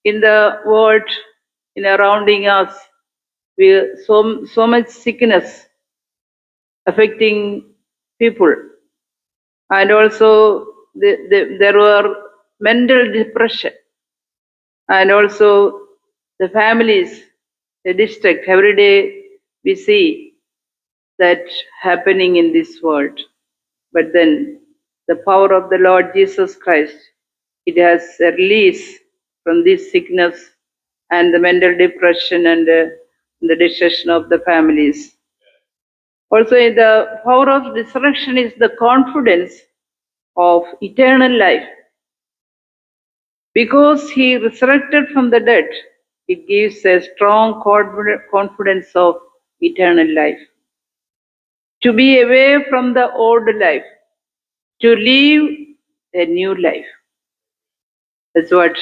in the world, in surrounding us, so much sickness affecting people, and also there were mental depression, and also the families, the district. Every day we see that happening in this world. But then the power of the Lord Jesus Christ, it has a release from this sickness and the mental depression and the destruction of the families. Also, the power of resurrection is the confidence of eternal life. Because he resurrected from the dead, it gives a strong confidence of eternal life. To be away from the old life, to live a new life. That's what